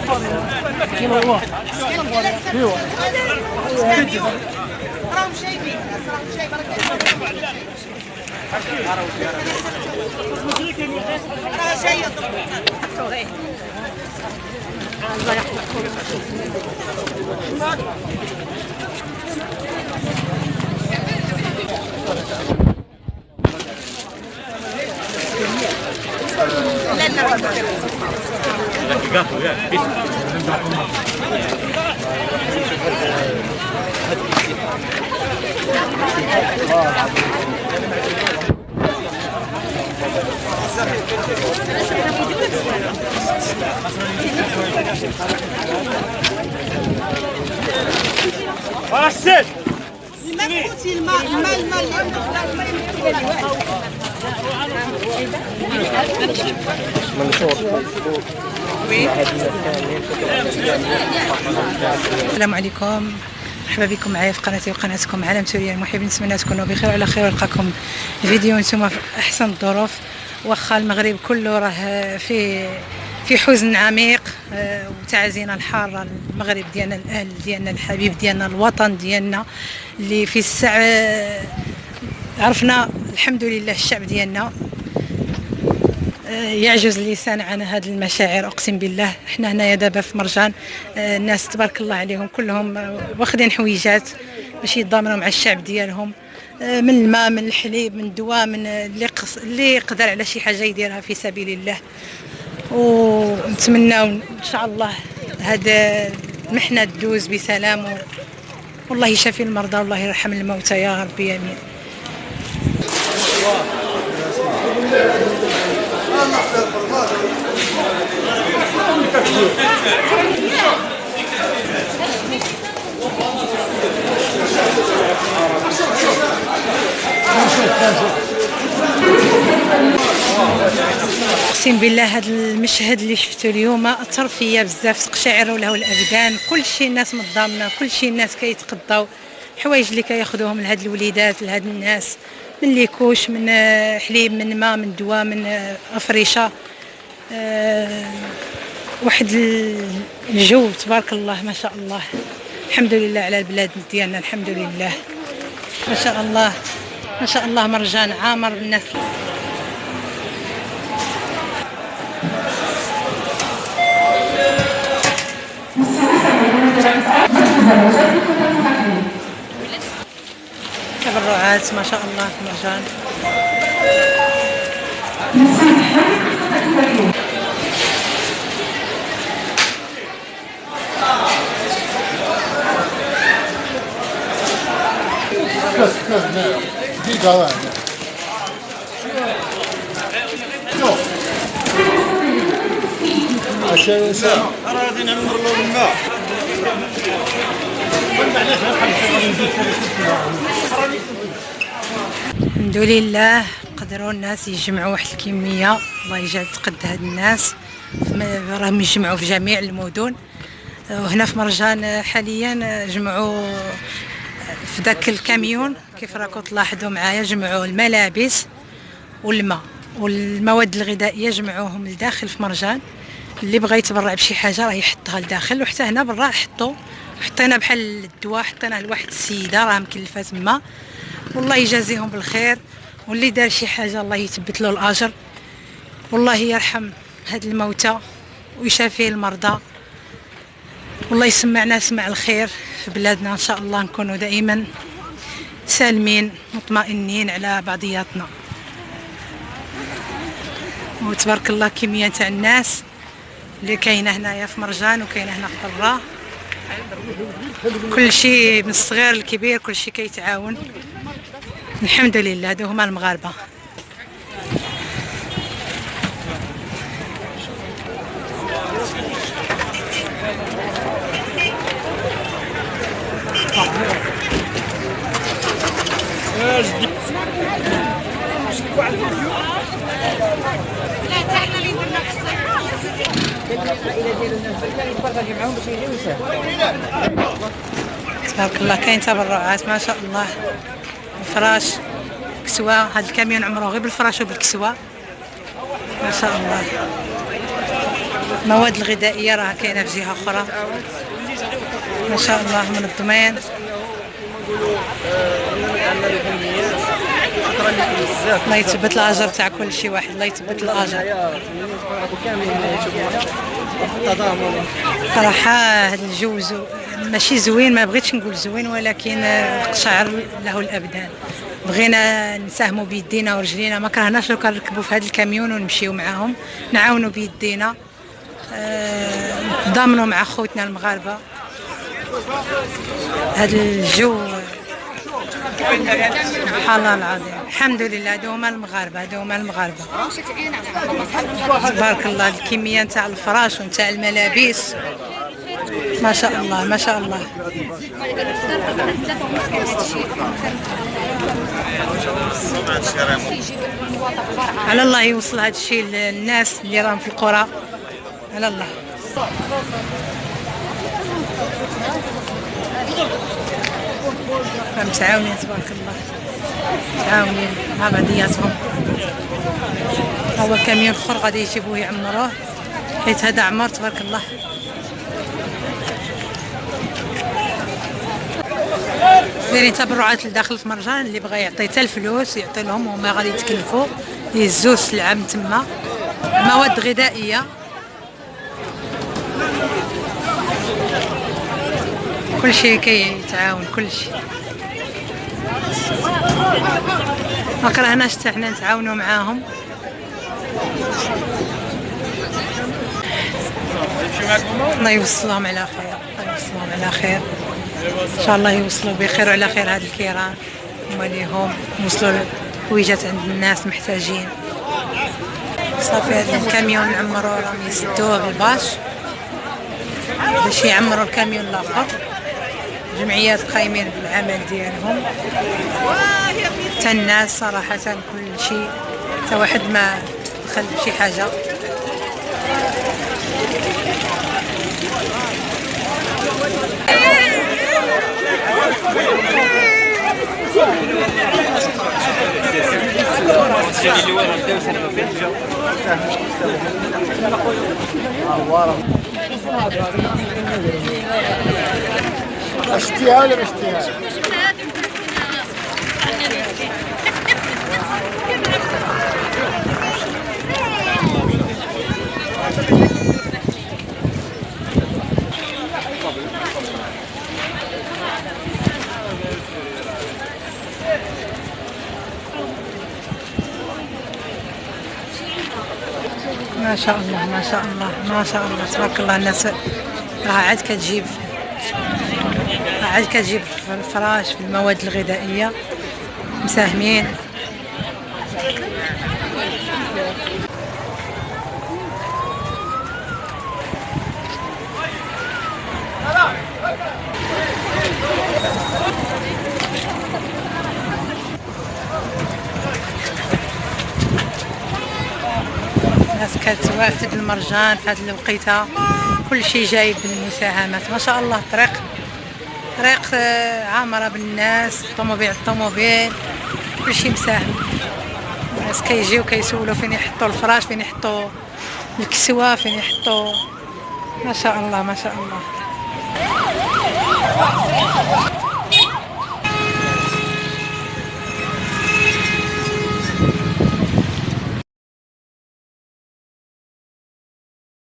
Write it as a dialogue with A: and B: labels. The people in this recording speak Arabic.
A: راهم شايفين راهم شايفين راه جايه
B: رشد
A: الماء خوتي الماء
C: السلام عليكم، مرحبا بكم معايا في قناتي وقناتكم عالم سوريا المحبين. نتمنى تكونوا بخير وعلى خير ونلقاكم فيديو نتوما في احسن الظروف. واخا المغرب كله راه في حزن عميق وتعزينا الحاره المغرب ديالنا، الاهل ديالنا الحبيب ديالنا، الوطن ديالنا اللي في الساعه عرفنا الحمد لله. الشعب ديالنا يعجز اللسان عن هذه المشاعر، اقسم بالله. احنا هنايا دابا في مرجان، الناس تبارك الله عليهم كلهم واخدين حويجات باش يتضامنوا مع الشعب ديالهم، من الماء، من الحليب، من الدواء، من اللي يقدر على شي حاجه يديرها في سبيل الله. ونتمناو ان شاء الله هذا المحنه تدوز بسلام، والله يشافي المرضى والله يرحم الموتى يا ربي امين. اقسم بالله هذا المشهد اللي شفتو اليوم اثر فيا بزاف، تقشعر له الابدان. كل شيء الناس متضامنه، كل شيء الناس كيتقضاو الحوايج اللي كياخذوهم لهاد الوليدات، لهاد الناس، من ليكوش، من حليب، من ماء، من دواء، من افريشه. واحد الجو تبارك الله ما شاء الله. الحمد لله على البلاد ديالنا، الحمد لله ما شاء الله ما شاء الله. مرجان عامر بالناس. تبرعات ما شاء الله في مرجان. الحمد لله قدروا الناس يجمعوا واحد الكميه، الله يجعل تقد هاد الناس. راهم يجمعوا في جميع المدن، وهنا في مرجان حاليا جمعوا في ذاك الكاميون كيف راكم تلاحظوا معايا، جمعوا الملابس والماء والمواد الغذائيه، جمعوهم لداخل في مرجان. اللي بغى يتبرع بشي حاجه راه يحطها لداخل، وحتى هنا برا حطينا بحال الدواء، حطيناه لواحد السيده راه مكلفه تما، والله يجازيهم بالخير. واللي دار شي حاجه الله يثبت له الاجر، والله يرحم هاد الموتى ويشافي المرضى، والله يسمعنا سمع الخير في بلادنا. ان شاء الله نكونوا دائما سالمين مطمئنين على بعضياتنا. وتبارك الله كميه تاع الناس اللي كاينه هنايا في مرجان وكاينه هنا في برا، كل شيء من الصغير للكبير كل شيء كيتعاون. الحمد لله هادو هما المغاربه. تبارك الله كاين تبرعات ما شاء الله. الفراش، كسوة، هذا الكاميون عمره غير بالفراش وبالكسوة ما شاء الله. المواد الغذائية راه كاينة في جهة أخرى ما شاء الله منظمين. الله يثبت الاجر تاع كل شي واحد، الله يثبت الاجر. صراحه هذا الجو ماشي زوين، ما بغيتش نقول زوين ولكن قشعر له الابدان. بغينا نساهموا بيدينا ورجلينا، ما كرهناش لو كنركبوا في هذا الكاميون ونمشيو معاهم نعاونوا بيدينا، ضامنوا مع خوتنا المغاربه. هذا الجو سبحان الله العظيم، الحمد لله. دوما المغاربه، دوما المغاربه، تبارك الله. الكميه نتاع الفراش ونتاع الملابس ما شاء الله ما شاء الله. على الله يوصل هذا الشيء للناس اللي راهم في القرى، على الله. متعاونين تبارك الله، متعاونين مع بعضياتهم. هو كاميون اخر غادي يجيبوه يعمروه حيت هذا عمار تبارك الله. دايرين تبرعات لداخل في مرجان، اللي بغى يعطي حتى الفلوس يعطي لهم، وهما غادي يتكلفوا يهزوا السلعه من تما. مواد غذائيه كل شيء كيتعاون، كل شيء ما كرهناش حتى حنا نتعاونوا معاهم. الله يوصلهم على خير، الله يوصلهم على خير ان شاء الله، يوصلوا بخير وعلى خير. هاد الكيران هما ليهم يوصلوا الحويجات عند الناس محتاجين. صافي هاد الكاميون نعمروا راهم يسدوه بالباش باش يعمروا الكاميون الاخر. جمعيات قايمين بالعمل ديالهم، حتى الناس صراحه كل شيء، حتى واحد ما دخل بشي حاجه.
B: اشتيها ولا ما اشتيها؟
C: ما شاء الله ما شاء الله ما شاء الله تبارك الله. الناس راه عاد كتجيب في الفراش، في المواد الغذائية مساهمين. الناس كتوافد المرجان في هذه الوقيته، كل شيء جايب بالمساهمات ما شاء الله. طريق عامرة بالناس، الطوموبيل كل شيء مساهم. الناس كيجيو كيسولوا فين يحطوا الفراش، فين يحطوا الكسوة، فين يحطوا. ما شاء الله ما شاء الله.